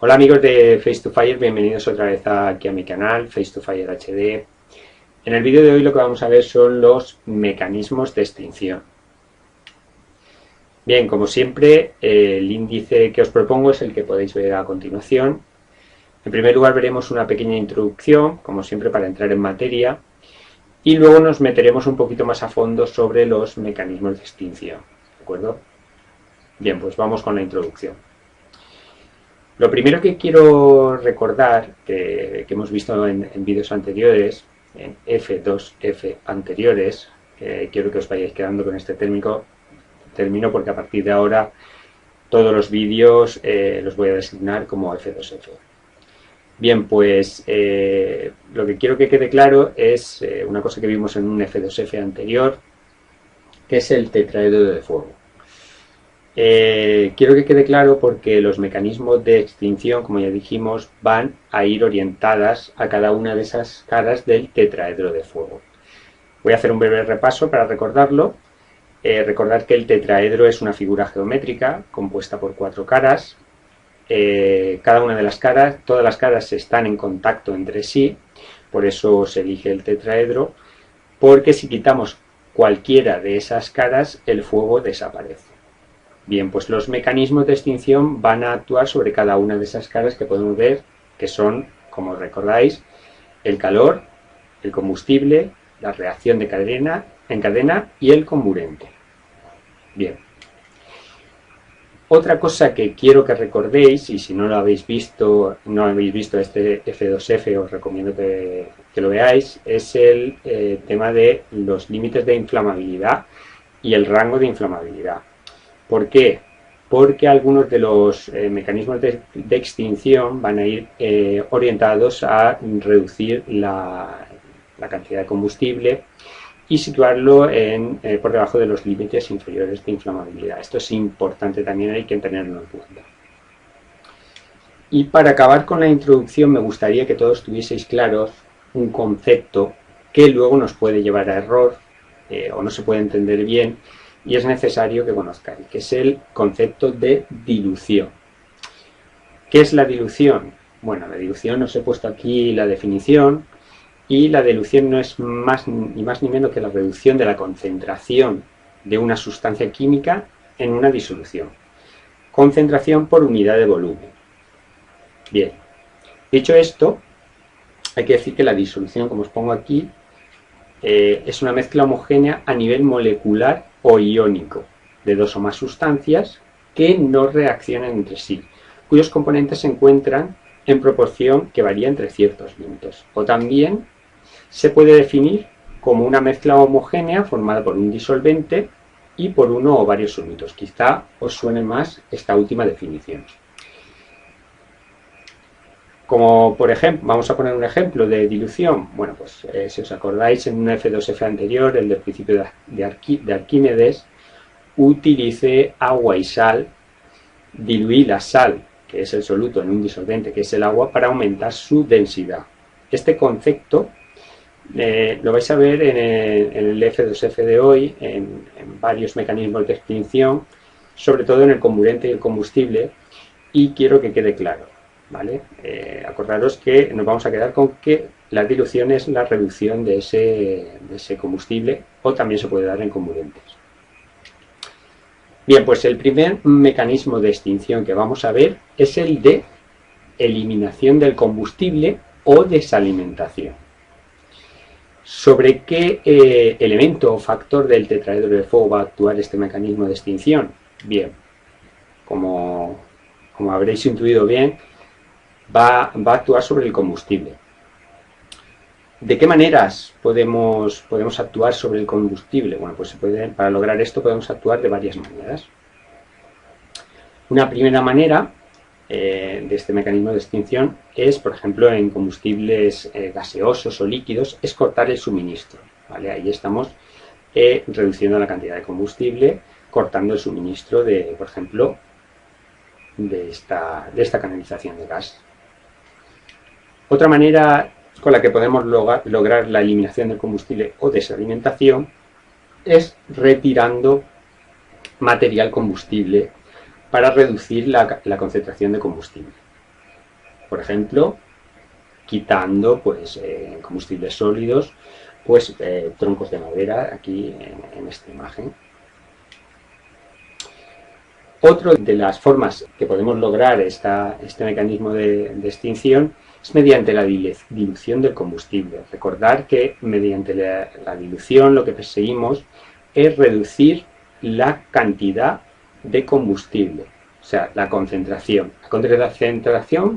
Hola amigos de Face2Fire, bienvenidos otra vez aquí a mi canal Face2Fire HD. En el vídeo de hoy lo que vamos a ver son los mecanismos de extinción. Bien, como siempre, el índice que os propongo es el que podéis ver a continuación. En primer lugar veremos una pequeña introducción, como siempre para entrar en materia, y luego nos meteremos un poquito más a fondo sobre los mecanismos de extinción, ¿de acuerdo? Bien, pues vamos con la introducción. Lo primero que quiero recordar, que hemos visto en vídeos anteriores, en F2F anteriores, quiero que os vayáis quedando con este término porque a partir de ahora todos los vídeos los voy a designar como F2F. Bien, pues lo que quiero que quede claro es una cosa que vimos en un F2F anterior, que es el tetraedro de fuego. Quiero que quede claro porque los mecanismos de extinción, como ya dijimos, van a ir orientadas a cada una de esas caras del tetraedro de fuego. Voy a hacer un breve repaso para recordarlo. Recordar que el tetraedro es una figura geométrica compuesta por 4 caras. Cada una de las caras, todas las caras están en contacto entre sí, por eso se elige el tetraedro, porque si quitamos cualquiera de esas caras, el fuego desaparece. Bien, pues los mecanismos de extinción van a actuar sobre cada una de esas caras que podemos ver, que son, como recordáis, el calor, el combustible, la reacción en cadena y el comburente. Bien. Otra cosa que quiero que recordéis, y si no lo habéis visto, este F2F, os recomiendo que lo veáis, es el tema de los límites de inflamabilidad y el rango de inflamabilidad. ¿Por qué? Porque algunos de los mecanismos de extinción van a ir orientados a reducir la cantidad de combustible y situarlo por debajo de los límites inferiores de inflamabilidad. Esto es importante también, hay que tenerlo en cuenta. Y para acabar con la introducción me gustaría que todos tuvieseis claros un concepto que luego nos puede llevar a error o no se puede entender bien, y es necesario que conozcáis, que es el concepto de dilución. ¿Qué es la dilución? Bueno, la dilución, os he puesto aquí la definición, y la dilución no es ni más ni menos que la reducción de la concentración de una sustancia química en una disolución. Concentración por unidad de volumen. Bien, dicho esto, hay que decir que la disolución, como os pongo aquí, es una mezcla homogénea a nivel molecular o iónico de dos o más sustancias que no reaccionan entre sí, cuyos componentes se encuentran en proporción que varía entre ciertos límites. O también se puede definir como una mezcla homogénea formada por un disolvente y por uno o varios sólidos. Quizá os suene más esta última definición. Como por ejemplo, vamos a poner un ejemplo de dilución. Bueno, pues si os acordáis, en un F2F anterior, el del principio de Arquímedes, utilice agua y sal, diluí la sal, que es el soluto, en un disolvente, que es el agua, para aumentar su densidad. Este concepto lo vais a ver en el F2F de hoy, en varios mecanismos de extinción, sobre todo en el comburente y el combustible, y quiero que quede claro. ¿Vale? Acordaros que nos vamos a quedar con que la dilución es la reducción de ese combustible, o también se puede dar en comburentes. Bien, pues el primer mecanismo de extinción que vamos a ver es el de eliminación del combustible o desalimentación. ¿Sobre qué elemento o factor del tetraedro de fuego va a actuar este mecanismo de extinción? Bien, como habréis intuido bien, va a actuar sobre el combustible. ¿De qué maneras podemos actuar sobre el combustible? Bueno, pues para lograr esto podemos actuar de varias maneras. Una primera manera de este mecanismo de extinción es, por ejemplo, en combustibles gaseosos o líquidos, es cortar el suministro. ¿Vale? Ahí estamos reduciendo la cantidad de combustible, cortando el suministro de, por ejemplo, de esta canalización de gas. Otra manera con la que podemos lograr la eliminación del combustible o desalimentación es retirando material combustible para reducir la concentración de combustible. Por ejemplo, quitando pues, combustibles sólidos, pues troncos de madera aquí en esta imagen. Otra de las formas que podemos lograr este mecanismo de extinción es mediante la dilución del combustible. Recordar que mediante la dilución lo que perseguimos es reducir la cantidad de combustible, o sea, la concentración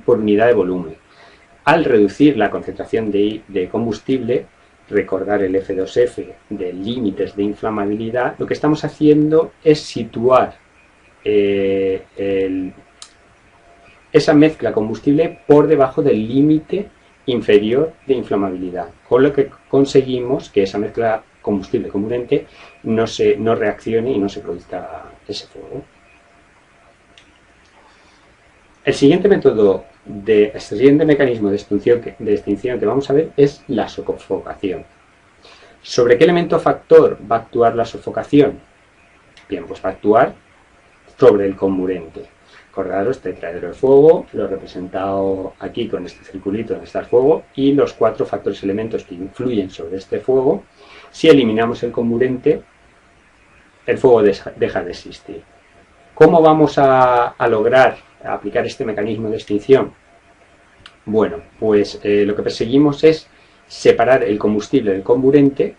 por unidad de volumen. Al reducir la concentración de combustible, recordar el F2F de límites de inflamabilidad, lo que estamos haciendo es situar esa mezcla combustible por debajo del límite inferior de inflamabilidad, con lo que conseguimos que esa mezcla combustible comburente no reaccione y no se produzca ese fuego. El siguiente mecanismo de extinción que vamos a ver es la sofocación. ¿Sobre qué elemento factor va a actuar la sofocación? Bien, pues va a actuar sobre el comburente. Acordaros, tetraedro de fuego, lo he representado aquí con este circulito donde está el fuego, y los 4 factores elementos que influyen sobre este fuego. Si eliminamos el comburente, el fuego deja de existir. ¿Cómo vamos a lograr aplicar este mecanismo de extinción? Bueno, pues lo que perseguimos es separar el combustible del comburente.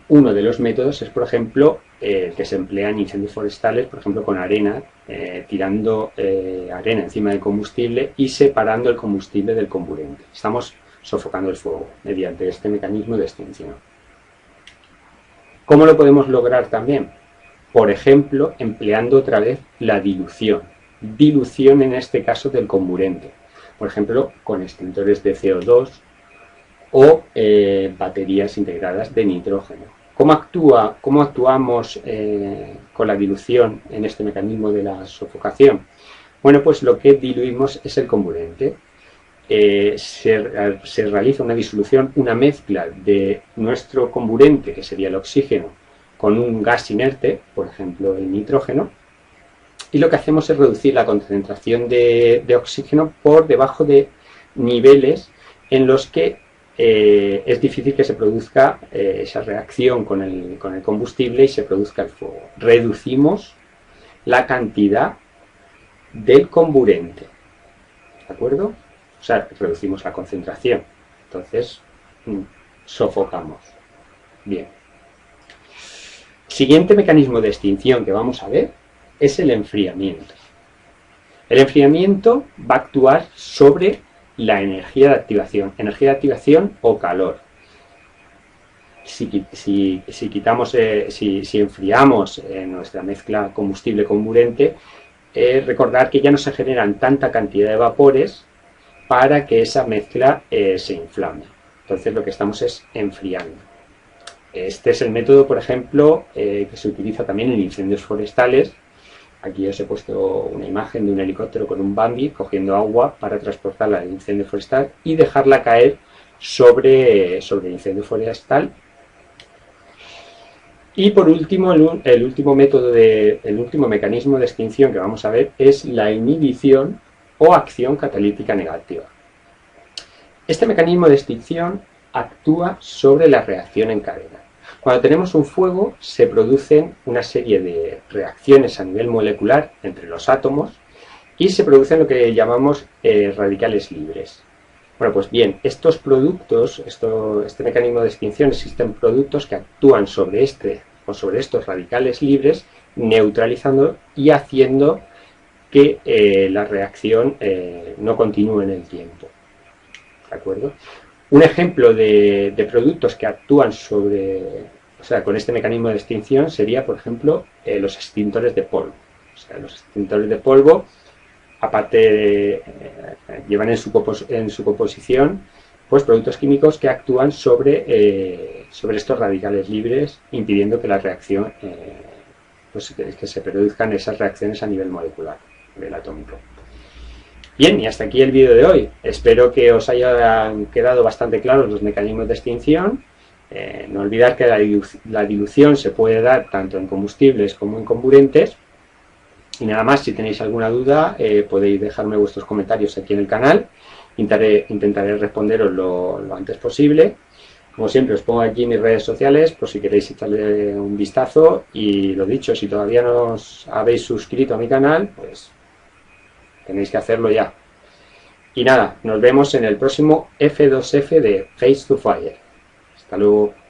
Uno de los métodos es, por ejemplo, que se emplea en incendios forestales, por ejemplo, con arena, tirando arena encima del combustible y separando el combustible del comburente. Estamos sofocando el fuego mediante este mecanismo de extinción. ¿Cómo lo podemos lograr también? Por ejemplo, empleando otra vez la dilución. Dilución en este caso del comburente. Por ejemplo, con extintores de CO2 o baterías integradas de nitrógeno. ¿Cómo actuamos con la dilución en este mecanismo de la sofocación? Bueno, pues lo que diluimos es el comburente. Se realiza una disolución, una mezcla de nuestro comburente, que sería el oxígeno, con un gas inerte, por ejemplo el nitrógeno, y lo que hacemos es reducir la concentración de oxígeno por debajo de niveles en los que es difícil que se produzca esa reacción con el combustible y se produzca el fuego. Reducimos la cantidad del comburente, ¿de acuerdo? O sea, reducimos la concentración. Entonces, sofocamos. Bien. Siguiente mecanismo de extinción que vamos a ver es el enfriamiento. El enfriamiento va a actuar sobre la energía de activación o calor. Si enfriamos nuestra mezcla combustible-comburente, recordar que ya no se generan tanta cantidad de vapores para que esa mezcla se inflame. Entonces lo que estamos es enfriando. Este es el método, por ejemplo, que se utiliza también en incendios forestales. Aquí os he puesto una imagen de un helicóptero con un Bambi cogiendo agua para transportarla al incendio forestal y dejarla caer sobre el incendio forestal. Y por último, el último mecanismo de extinción que vamos a ver es la inhibición o acción catalítica negativa. Este mecanismo de extinción actúa sobre la reacción en cadena. Cuando tenemos un fuego, se producen una serie de reacciones a nivel molecular entre los átomos y se producen lo que llamamos radicales libres. Bueno, pues bien, estos productos, este mecanismo de extinción, existen productos que actúan sobre estos radicales libres, neutralizando y haciendo que la reacción no continúe en el tiempo. ¿De acuerdo? Un ejemplo de productos que actúan con este mecanismo de extinción sería, por ejemplo, los extintores de polvo. O sea, los extintores de polvo, aparte llevan en su composición pues, productos químicos que actúan sobre estos radicales libres, impidiendo que la reacción, que se produzcan esas reacciones a nivel molecular, a nivel atómico. Bien, y hasta aquí el vídeo de hoy. Espero que os hayan quedado bastante claros los mecanismos de extinción. No olvidar que la dilución se puede dar tanto en combustibles como en comburentes. Y nada más, si tenéis alguna duda, podéis dejarme vuestros comentarios aquí en el canal. Intentaré responderos lo antes posible. Como siempre, os pongo aquí mis redes sociales por si queréis echarle un vistazo. Y lo dicho, si todavía no os habéis suscrito a mi canal, pues tenéis que hacerlo ya. Y nada, nos vemos en el próximo F2F de Face to Fire. Hasta luego.